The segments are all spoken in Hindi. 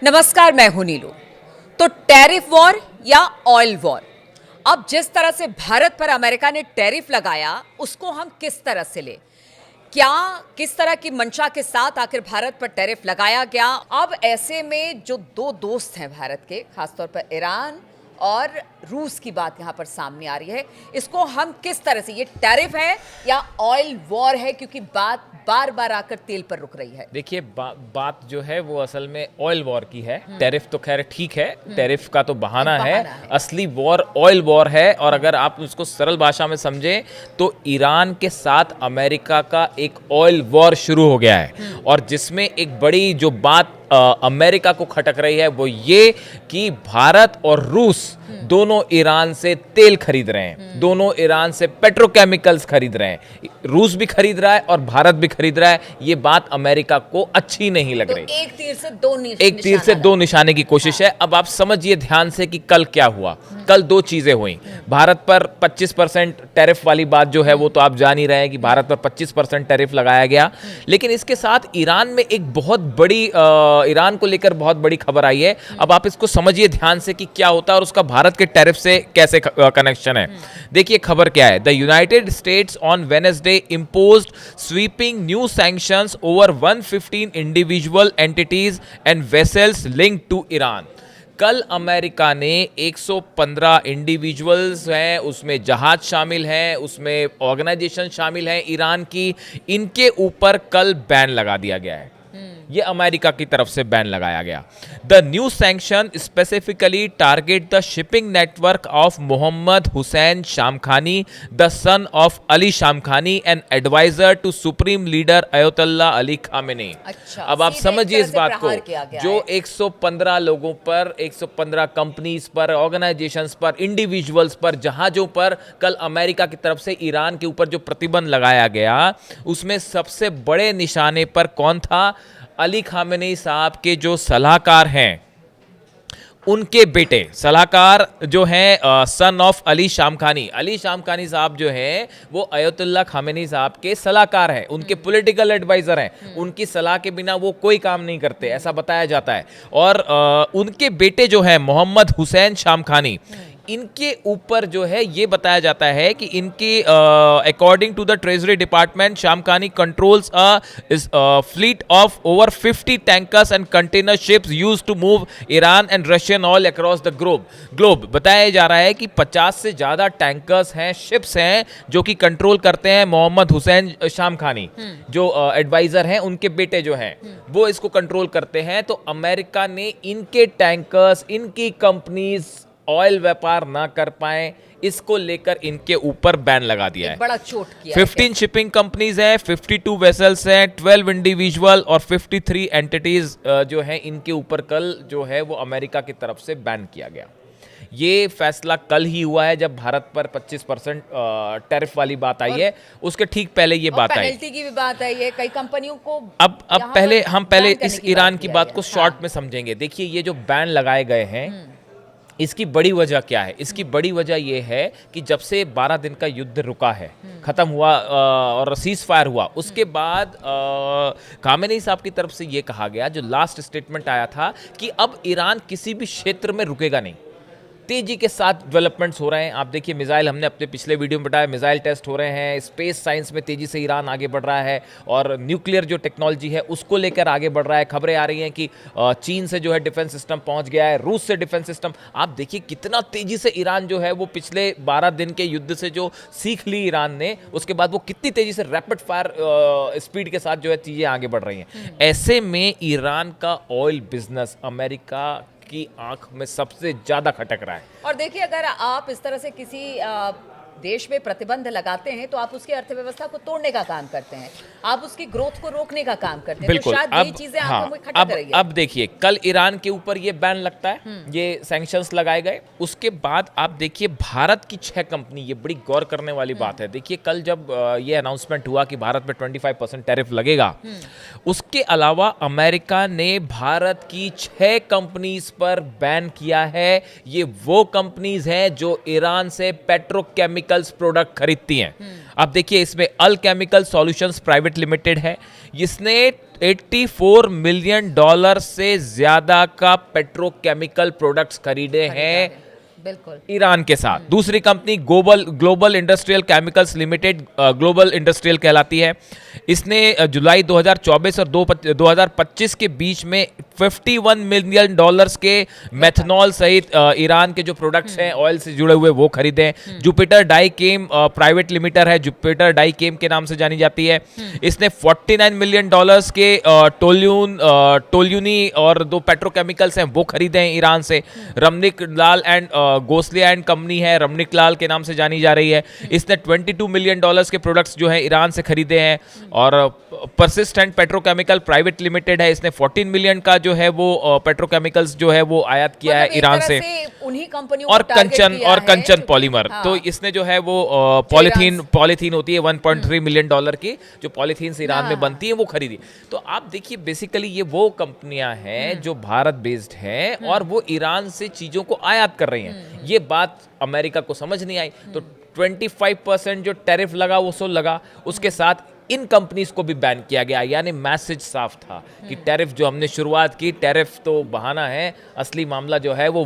नमस्कार, मैं हूं नीलू। तो टैरिफ वॉर या ऑयल वॉर, अब जिस तरह से भारत पर अमेरिका ने टैरिफ लगाया उसको हम किस तरह से ले, क्या किस तरह की मंशा के साथ आखिर भारत पर टैरिफ लगाया गया। अब ऐसे में जो दो दोस्त हैं भारत के, खासतौर पर ईरान और रूस की बात यहां पर सामने आ रही है, इसको हम किस तरह से, ये टैरिफ है या ऑयल वॉर है, क्योंकि बात बार बार आकर तेल पर रुक रही है। देखिए बात जो है वो असल में ऑयल वॉर की है। टैरिफ तो खैर ठीक है, टैरिफ का तो बहाना है। असली वॉर ऑयल वॉर है। और अगर आप उसको सरल भाषा में समझें तो ईरान के साथ अमेरिका का एक ऑयल वॉर शुरू हो गया है, और जिसमें एक बड़ी जो बात अमेरिका को खटक रही है वो ये कि भारत और रूस दोनों ईरान से तेल खरीद रहे हैं, दोनों ईरान से पेट्रोकेमिकल्स खरीद रहे हैं। रूस भी खरीद रहा है और भारत भी खरीद रहा है। ये बात अमेरिका को अच्छी नहीं लग रही। एक तीर से दो निशाने की कोशिश है। अब आप समझिए ध्यान से कि कल क्या हुआ। कल दो चीजें हुई। भारत पर 25% टैरिफ वाली बात जो है वो तो आप जान ही रहे हैं कि भारत पर 25% टैरिफ लगाया गया। लेकिन इसके साथ ईरान में एक बहुत बड़ी ईरान को लेकर बहुत बड़ी खबर आई है। अब आप इसको समझिए ध्यान से कि क्या होता है और उसका भारत के टैरिफ से कैसे कनेक्शन है। देखिए खबर क्या है। The United states on Wednesday imposed sweeping new sanctions over 115 individual entities and vessels linked to Iran. कल अमेरिका ने 115 इंडिविजुअल्स हैं, उसमें जहाज शामिल हैं, उसमें ऑर्गेनाइजेशन शामिल हैं ईरान की, इनके ऊपर कल बैन लगा दिया गया है। ये अमेरिका की तरफ से बैन लगाया गया। The new sanction specifically target the shipping network of Mohammad Hussain Shamkhani, the son of Ali Shamkhani and adviser to supreme leader Ayatollah Ali Khamenei. अच्छा, अब आप समझिए इस बात को, जो 115 लोगों पर, 115 कंपनीज पर, ऑर्गेनाइजेशंस पर, इंडिविजुअल्स पर, जहाजों पर कल अमेरिका की तरफ से ईरान के ऊपर जो प्रतिबंध लगाया गया, उसमें सबसे बड़े निशाने पर कौन था? अली खामेनी साहब के जो सलाहकार हैं, उनके बेटे सलाहकार जो हैं, सन of Ali Shamkhani. Ali Shamkhani साहब जो हैं वो अयतुल्ला खामेनी साहब के सलाहकार हैं, उनके पॉलिटिकल एडवाइजर हैं। उनकी सलाह के बिना वो कोई काम नहीं करते, ऐसा बताया जाता है। और उनके बेटे जो हैं मोहम्मद हुसैन शामखानी, इनके ऊपर जो है ये बताया जाता है कि इनकी according to the treasury department, Shamkhani controls a fleet of over 50 tankers and container ships used to move Iran and Russian oil across the globe. बताया जा रहा है कि 50 से ज्यादा टैंकर्स हैं, शिप्स हैं, जो कि कंट्रोल करते हैं मोहम्मद हुसैन शामखानी, जो एडवाइजर हैं, उनके बेटे जो हैं वो इसको कंट्रोल करते हैं। तो अमेरिका ने इनके टैंकर्स, इनकी कंपनीज ऑयल व्यापार ना कर पाए, इसको लेकर इनके ऊपर बैन लगा दिया है। बड़ा चोट किया 15 शिपिंग कंपनीज हैं, 52 वेसल्स हैं, 12 इंडिविजुअल और 53 एंटिटीज जो हैं, इनके ऊपर कल जो है वो अमेरिका की तरफ से बैन किया गया। ये फैसला कल ही हुआ है जब भारत पर 25% टैरिफ वाली बात आई है। उसके ठीक पहले ये बात आई, पेनल्टी की भी बात आई है, कई कंपनियों को। अब हम पहले इस ईरान की बात को शॉर्ट में समझेंगे। देखिए ये जो बैन लगाए गए हैं, इसकी बड़ी वजह क्या है? इसकी बड़ी वजह यह है कि जब से 12 दिन का युद्ध रुका है, खत्म हुआ और सीज फायर हुआ, उसके बाद खामेनी साहब की तरफ से यह कहा गया, जो लास्ट स्टेटमेंट आया था, कि अब ईरान किसी भी क्षेत्र में रुकेगा नहीं। तेजी के साथ डेवलपमेंट्स हो रहे हैं। आप देखिए मिसाइल, हमने अपने पिछले वीडियो में बताया, मिसाइल टेस्ट हो रहे हैं। स्पेस साइंस में तेजी से ईरान आगे बढ़ रहा है, और न्यूक्लियर जो टेक्नोलॉजी है उसको लेकर आगे बढ़ रहा है। खबरें आ रही हैं कि चीन से जो है डिफेंस सिस्टम पहुंच गया है, रूस से डिफेंस सिस्टम। आप देखिए कितना तेजी से ईरान जो है वो पिछले 12 दिन के युद्ध से जो सीख ली ईरान ने, उसके बाद वो कितनी तेजी से रैपिड फायर स्पीड के साथ जो है चीजें आगे बढ़ रही हैं। ऐसे में ईरान का ऑयल बिजनेस अमेरिका की आंख में सबसे ज्यादा खटक रहा है। और देखिए, अगर आप इस तरह से किसी देश में प्रतिबंध लगाते हैं तो आप उसकी अर्थव्यवस्था को तोड़ने का काम करते हैं, आप उसकी ग्रोथ को रोकने का काम करते हैं। बिल्कुल। तो शायद ये चीजें आंखों में खटक रही है। अब देखिए कल ईरान के ऊपर ये बैन लगता है, ये सैंक्शंस लगाए गए। उसके बाद आप देखिए भारत की 6 कंपनी, ये बड़ी गौर करने वाली बात है। देखिए कल जब ये अनाउंसमेंट हुआ कि भारत पे 25% टैरिफ लगेगा, उसके अलावा अमेरिका ने भारत की 6 कंपनीज पर बैन किया है। ये वो कंपनीज हैं जो ईरान से पेट्रोकेमिकल्स प्रोडक्ट खरीदती हैं। अब देखिए इसमें अल केमिकल सॉल्यूशंस प्राइवेट लिमिटेड है, जिसने $84 मिलियन से ज्यादा का पेट्रोकेमिकल प्रोडक्ट्स खरीदे हैं बिल्कुल ईरान के साथ। दूसरी company global industrial chemicals limited, global industrial कहलाती है। इसने जुलाई 2024 और 2025 के बीच में $51 मिलियन के मेथनॉल सहित ईरान के जो प्रोडक्ट्स हैं ऑयल से जुड़े हुए वो खरीदे हैं। जुपिटर डाई केम प्राइवेट लिमिटेड है, जुपिटर डाई केम के नाम से जानी जाती है। इसने $49 मिलियन के टोल्यूनी और 2 पेट्रोकेमिकल्स हैं वो खरीदे हैं ईरान से। रमनिक लाल एंड गोसलिया एंड कंपनी है, रमनिक लाल के नाम से जानी जा रही है। इसने $22 मिलियन के प्रोडक्ट्स जो है ईरान से खरीदे हैं। और परसिस्टेंट पेट्रोकेमिकल प्राइवेट लिमिटेड है, इसने 14 मिलियन का जो है वो पेट्रोकेमिकल्स जो है वो आयात किया है ईरान से। उन्हीं कंपनियों और कंचन है पॉलीमर। हाँ। तो इसने जो है वो पॉलीथीन होती है $1.3 मिलियन की, जो पॉलीथीन से ईरान में बनती है वो खरीदी। तो आप देखिए बेसिकली ये वो कंपनियां हैं जो भारत बेस्ड हैं और वो ईरान से चीजों को आयात कर रही हैं। ये बात अमेरिका को समझ नहीं आई, तो 25% जो टैरिफ लगा वो सो लगा, उसके साथ इन कंपनीज को भी बैन किया गया। यानी मैसेज साफ था कि टैरिफ जो हमने शुरुआत की, टैरिफ तो बहाना है, असली मामला जो है वो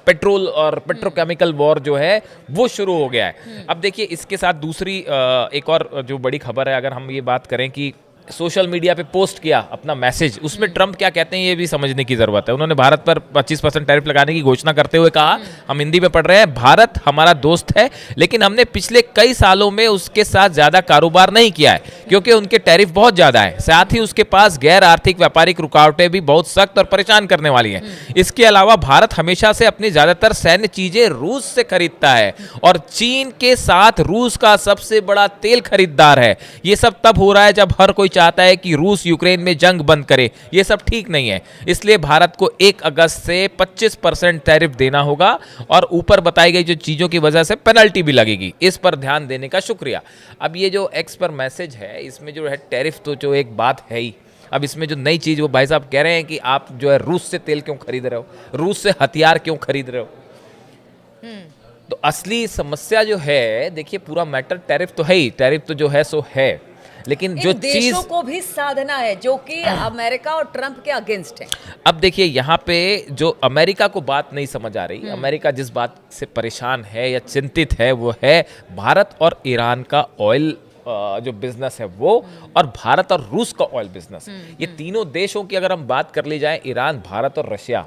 पेट्रोल और पेट्रोकेमिकल वॉर जो है वो शुरू हो गया है। अब देखिए इसके साथ दूसरी एक और जो बड़ी खबर है, अगर हम ये बात करें कि सोशल मीडिया पे पोस्ट किया अपना मैसेज, उसमें ट्रंप क्या कहते हैं ये भी समझने की जरूरत है। उन्होंने भारत पर 25% टैरिफ लगाने की घोषणा करते हुए कहा, हम हिंदी में पढ़ रहे हैं, भारत हमारा दोस्त है लेकिन हमने पिछले कई सालों में उसके साथ ज्यादा कारोबार नहीं किया है क्योंकि उनके टैरिफ बहुत ज्यादा है। साथ ही उसके पास गैर आर्थिक व्यापारिक रुकावटें भी बहुत सख्त और परेशान करने वाली हैं। इसके अलावा भारत हमेशा से अपनी ज्यादातर सैन्य चीजें रूस से खरीदता है और चीन के साथ रूस का सबसे बड़ा तेल खरीदार है। ये सब तब हो रहा है जब हर कोई चाहता है कि रूस यूक्रेन में जंग बंद करे। ये सब ठीक नहीं है, इसलिए भारत को 1 अगस्त से 25% टैरिफ देना होगा और ऊपर बताई गई जो चीजों की वजह से पेनल्टी भी लगेगी। इस पर ध्यान देने का शुक्रिया। अब ये जो एक्स पर मैसेज है इसमें जो है टैरिफ तो जो एक बात है ही। अब इसमें जो नई चीज वो भाई साहब कह रहे हैं कि आप जो है रूस से तेल क्यों खरीद रहे हो, रूस से हथियार क्यों खरीद रहे हो। तो असली समस्या जो है, देखिए पूरा मैटर टैरिफ तो है ही, टैरिफ तो जो है सो है, लेकिन जो देशों को भी साधना है जो कि अमेरिका और ट्रंप के अगेंस्ट है। अब देखिए यहाँ पे जो अमेरिका को बात नहीं समझ आ रही, अमेरिका जिस बात से परेशान है या चिंतित है वो है भारत और ईरान का ऑयल जो बिजनेस है वो, और भारत और रूस का ऑयल बिजनेस। ये तीनों देशों की अगर हम बात कर ली जाए, ईरान, भारत और रशिया,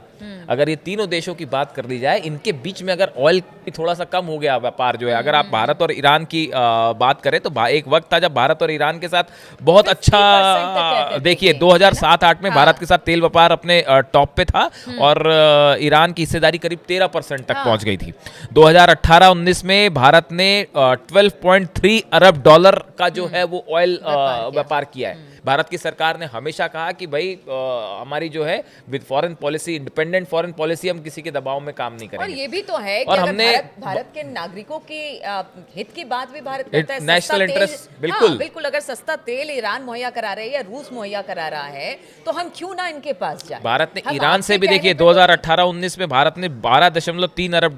अगर ये तीनों देशों की बात कर ली जाए, इनके बीच में अगर ऑयल की थोड़ा सा कम हो गया व्यापार जो है, अगर आप भारत और ईरान की बात करें तो एक वक्त था जब भारत और ईरान के साथ बहुत अच्छा, देखिए 2007-8 में भारत के साथ तेल व्यापार अपने टॉप पे था और ईरान की हिस्सेदारी करीब 13% तक पहुंच गई थी। 2018-19 में भारत ने $12.3 अरब का जो है वो ऑयल व्यापार किया है। भारत की सरकार ने हमेशा कहा कि भाई हमारी जो है with foreign policy, independent foreign policy, हम किसी के दबाव में काम नहीं करेंगे। और ये भी तो है कि और अगर हमने भारत के नागरिकों की हित की बात भी भारत करता है, नेशनल इंटरेस्ट, बिल्कुल हाँ, बिल्कुल। अगर सस्ता तेल ईरान मुहैया करा रहे हैं या रूस मुहैया करा रहा है तो हम क्यों ना इनके पास जाए। भारत ने ईरान से भी देखिए 2018-19 में भारत ने $12.3 अरब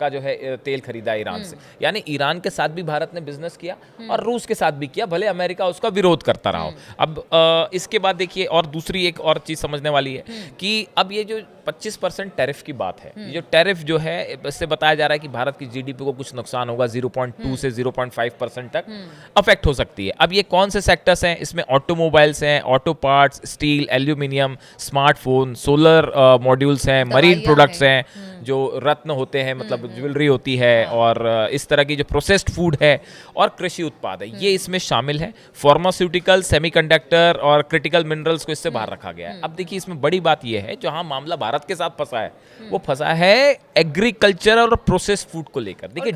का जो है तेल खरीदा ईरान से। यानी ईरान के साथ भी भारत ने बिजनेस किया और रूस के साथ भी किया, भले अमेरिका उसका विरोध करता रहा हो। अब इसके बाद देखिए और दूसरी एक और चीज समझने वाली है कि अब ये जो 25% टैरिफ की बात है, ये जो टैरिफ जो है इससे बताया जा रहा है कि भारत की जीडीपी को कुछ नुकसान होगा, 0.2 से 0.5% तक अफेक्ट हो सकती है। अब ये कौन से सेक्टर्स हैं, इसमें ऑटोमोबाइल्स हैं, auto parts, steel, aluminium, smartphone, solar modules हैं, मरीन प्रोडक्ट्स हैं, जो रत्न होते हैं, मतलब ज्वेलरी होती है, और इस तरह की जो प्रोसेस्ड फूड है, और कृषि उत्पाद है, ये इसमें शामिल है। फार्मास्यूटिकल, सेमीकंडक्टर और क्रिटिकल मिनरल्स को इससे बाहर रखा गया है। अब देखिए इसमें बड़ी बात यह है, जहां मामला भारत के साथ फंसा है वो फंसा है एग्रीकल्चर और प्रोसेस्ड फूड को लेकर। देखिए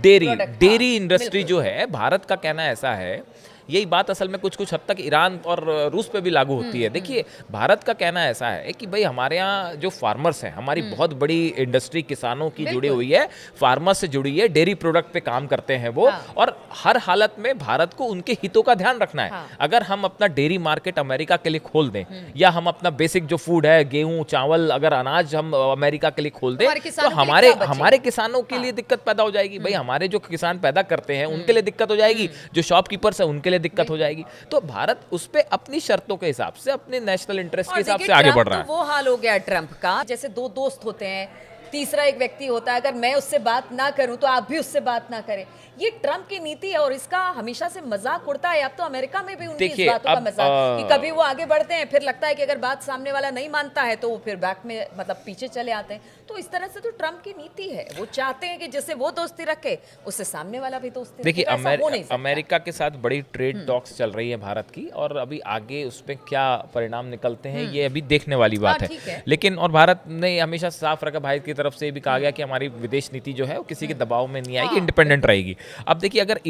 डेयरी इंडस्ट्री जो है, भारत का कहना ऐसा है, यही बात असल में कुछ हद तक ईरान और रूस पे भी लागू होती है। देखिए भारत का कहना ऐसा है कि भाई हमारे यहाँ जो फार्मर्स हैं, हमारी बहुत बड़ी इंडस्ट्री किसानों की जुड़ी हुई है, फार्मर्स से जुड़ी है, डेयरी प्रोडक्ट पे काम करते हैं वो, और हर हालत में भारत को उनके हितों का ध्यान रखना है। अगर हम अपना डेयरी मार्केट अमेरिका के लिए खोल दें, या हम अपना बेसिक जो फूड है, गेहूं, चावल, अगर अनाज हम अमेरिका के लिए खोल दें, तो हमारे किसानों के लिए दिक्कत पैदा हो जाएगी। भाई हमारे जो किसान पैदा करते हैं उनके लिए दिक्कत हो जाएगी, जो शॉपकीपर्स है उनके लिए लिए दिक्कत हो जाएगी। तो भारत उस पे अपनी शर्तों के हिसाब से, अपने नेशनल इंटरेस्ट के और हिसाब देखिए, से आगे ट्रम्प बढ़ रहा है। तो वो हाल हो गया ट्रम्प का, जैसे दो दोस्त होते हैं, तीसरा एक व्यक्ति होता है, अगर मैं उससे बात ना करूं तो आप भी उससे बात ना करें। ये ट्रम्प की नीति है और इसका हमेशा से मजाक उड़ता है। अब तो अमेरिका में भी उनकी इस देखिए, बातों का अब, मजाक कि कभी वो आगे बढ़ते हैं, फिर लगता है कि अगर बात सामने वाला नहीं मानता है तो वो फिर बैक में, मतलब पीछे चले आते हैं। तो इस तरह से तो ट्रम्प की नीति है, वो चाहते हैं कि जिससे वो दोस्ती रखे उससे सामने वाला भी दोस्ती देखिए, रखे। तो ऐसा हो नहीं सकता। अमेरिका के साथ बड़ी ट्रेड टॉक्स चल रही है भारत की, और अभी आगे उसमें क्या परिणाम निकलते हैं ये अभी देखने वाली बात हाँ, है। ठीक है। लेकिन और भारत ने हमेशा साफ रखा, भारत की तरफ से भी कहा गया कि हमारी विदेश नीति जो है वो किसी के दबाव में नहीं आएगी, हाँ, इंडिपेंडेंट रहेगी। अब देखिए, अगर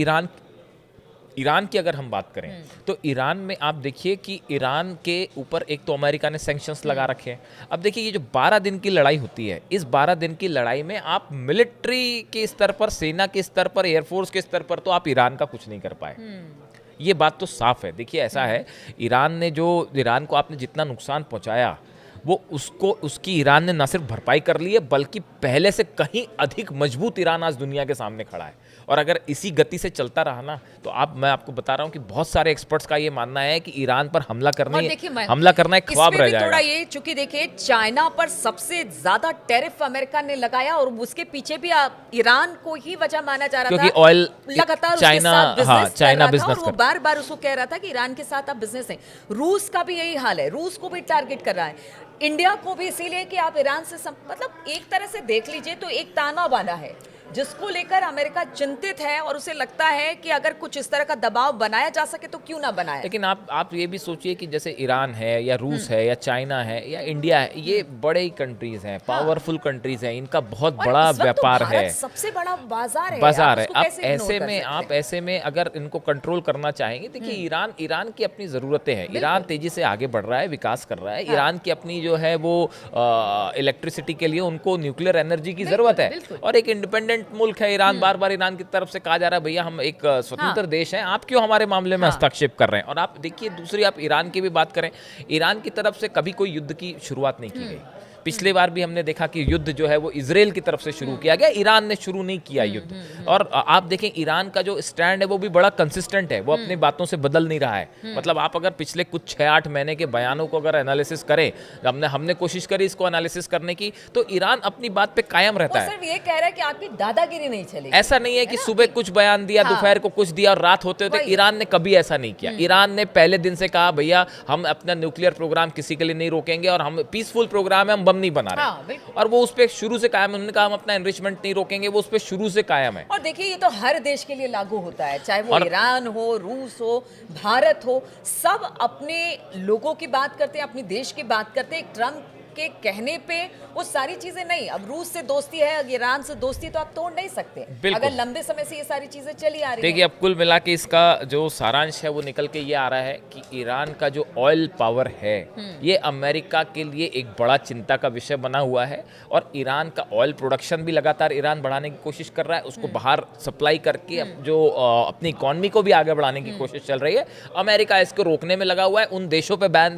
ईरान की अगर हम बात करें तो ईरान में आप देखिए कि ईरान के ऊपर एक तो अमेरिका ने सैंक्शंस लगा रखे हैं। अब देखिए, ये जो 12 दिन की लड़ाई होती है, इस 12 दिन की लड़ाई में आप मिलिट्री के स्तर पर, सेना के स्तर पर, एयरफोर्स के स्तर पर तो आप ईरान का कुछ नहीं कर पाए। ये बात तो साफ है। देखिए, ऐसा है, ईरान को आपने जितना नुकसान पहुंचाया वो उसकी ईरान ने न सिर्फ भरपाई कर ली है, बल्कि पहले से कहीं अधिक मजबूत ईरान आज दुनिया के सामने खड़ा है। और अगर इसी गति से चलता रहा ना तो मैं आपको बता रहा हूं कि बहुत सारे एक्सपर्ट्स का ये मानना है कि ईरान पर हमला करना एक ख्वाब रह जाएगा। थोड़ा ये, चूंकि देखिए चाइना पर सबसे ज्यादा टैरिफ अमेरिका ने लगाया और उसके पीछे भी ईरान को ही वजह माना जा रहा था, क्योंकि ऑयल लगातार चाइना बिजनेस वो बार बार उसको कह रहा था कि ईरान के साथ आप बिजनेस है। रूस का भी यही हाल है, रूस को भी टारगेट कर रहा है, इंडिया को भी, इसीलिए कि आप ईरान से मतलब एक तरह से देख लीजिए तो एक ताना बाना है जिसको लेकर अमेरिका चिंतित है और उसे लगता है कि अगर कुछ इस तरह का दबाव बनाया जा सके तो क्यों ना बनाया। लेकिन आप ये भी सोचिए कि जैसे ईरान है या रूस है या चाइना है या इंडिया है, ये बड़े ही कंट्रीज हैं, पावरफुल कंट्रीज हैं, इनका बहुत बड़ा व्यापार है, सबसे बड़ा बाजार है। आप ऐसे में अगर इनको कंट्रोल करना चाहेंगे, देखिए ईरान की अपनी ज़रूरतें हैं, ईरान तेजी से आगे बढ़ रहा है, विकास कर रहा है, ईरान की अपनी जो है वो इलेक्ट्रिसिटी के लिए उनको न्यूक्लियर एनर्जी की ज़रूरत है, और एक इंडिपेंडेंट मुल्क है ईरान। बार बार ईरान की तरफ से कहा जा रहा है भैया हम एक स्वतंत्र देश हैं, आप क्यों हमारे मामले में हस्तक्षेप कर रहे हैं। और आप देखिए, दूसरी आप ईरान की भी बात करें, ईरान की तरफ से कभी कोई युद्ध की शुरुआत नहीं की गई। पिछले बार भी हमने देखा कि युद्ध जो है वो इजराइल की तरफ से शुरू किया गया, ईरान ने शुरू नहीं किया युद्ध। और आप देखें, ईरान का जो स्टैंड है वो भी बड़ा कंसिस्टेंट है, वो अपनी बातों से बदल नहीं रहा है। मतलब आप अगर पिछले कुछ 6-8 महीने के बयानों को अगर एनालिसिस करें, हमने कोशिश करी इसको एनालिसिस करने की, तो ईरान अपनी बात पे कायम रहता है। सिर्फ ये कह रहा है कि आपकी दादागिरी नहीं चलेगी। ऐसा नहीं है कि सुबह कुछ बयान दिया, दोपहर को कुछ दिया और रात होते होते, ईरान ने कभी ऐसा नहीं किया। ईरान ने पहले दिन से कहा भैया हम अपना न्यूक्लियर प्रोग्राम किसी के लिए नहीं रोकेंगे और हम पीसफुल प्रोग्राम है, हम बम नहीं बना रहे। और वो उस पे शुरू से कायम है। उन्होंने कहा हम अपना एनरिचमेंट नहीं रोकेंगे, वो उस पे शुरू से कायम है। और देखिए, ये तो हर देश के लिए लागू होता है, चाहे वो ईरान हो, रूस हो, भारत हो, सब अपने लोगों की बात करते हैं, अपने देश की बात करते हैं। ट्रम्प के कहने पे वो सारी चीजें नहीं, अब रूस से दोस्ती है, ईरान से दोस्ती तो आप तोड़ नहीं सकते अगर लंबे समय से ये सारी चीजें चली आ रही है। देखिए, अब कुल मिला के इसका जो सारांश है वो निकल के ये आ रहा है कि ईरान का जो ऑयल पावर है ये अमेरिका के लिए एक बड़ा चिंता का विषय बना हुआ है, और ईरान का ऑयल प्रोडक्शन भी लगातार ईरान बढ़ाने की कोशिश कर रहा है, उसको बाहर सप्लाई करके जो अपनी इकॉनमी को भी आगे बढ़ाने की कोशिश चल रही है। अमेरिका इसको रोकने में लगा हुआ है, उन देशों पर बैन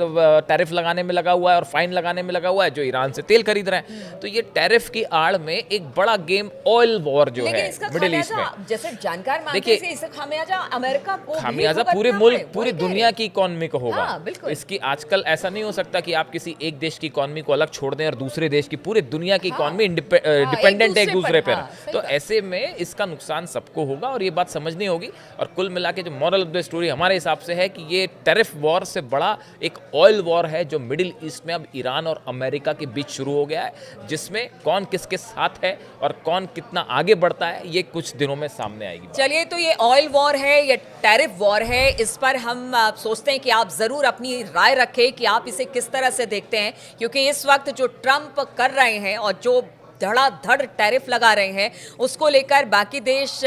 टैरिफ लगाने में लगा हुआ है और फाइन लगाने में लगा हुआ है जो ईरान से तेल खरीद रहे हैं। तो ये टैरिफ की आड़ में एक बड़ा गेम ऑयल वॉर जो है मिडिल ईस्ट में, जैसे जानकार मानते हैं, इसका खामियाजा अमेरिका को, खामियाजा पूरे मुल्क, पूरी दुनिया की इकोनॉमी को होगा। इसकी आजकल ऐसा नहीं हो सकता कि आप किसी एक देश की इकोनॉमी को अलग छोड़ दें और दूसरे देश की, पूरी दुनिया की इकोनॉमी डिपेंडेंट है एक दूसरे पर। तो ऐसे में इसका नुकसान सबको होगा और ये बात समझनी होगी। और कुल मिला के जो मॉरल ऑफ द स्टोरी हमारे हिसाब से है कि ये टैरिफ वॉर से बड़ा एक ऑयल वॉर है जो मिडिल ईस्ट में अब ईरान और अमेरिका के बीच शुरू हो गया है, जिसमें कौन किसके साथ है और कौन कितना आगे बढ़ता है ये कुछ दिनों में सामने आएगी। चलिए, तो ये ऑयल वॉर है या टैरिफ वॉर है, इस पर हम सोचते हैं कि आप जरूर अपनी राय रखें कि आप इसे किस तरह से देखते हैं, क्योंकि इस वक्त जो ट्रम्प कर रहे हैं और जो धड़ाधड़ टैरिफ लगा रहे हैं उसको लेकर बाकी देश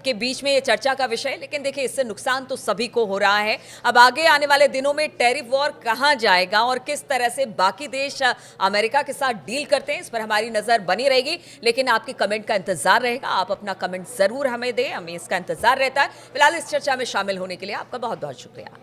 के बीच में ये चर्चा का विषय है। लेकिन देखिए, इससे नुकसान तो सभी को हो रहा है। अब आगे आने वाले दिनों में टैरिफ वॉर कहां जाएगा और किस तरह से बाकी देश अमेरिका के साथ डील करते हैं, इस पर हमारी नजर बनी रहेगी। लेकिन आपके कमेंट का इंतजार रहेगा, आप अपना कमेंट जरूर हमें दें, हमें इसका इंतजार रहता है। फिलहाल इस चर्चा में शामिल होने के लिए आपका बहुत बहुत शुक्रिया।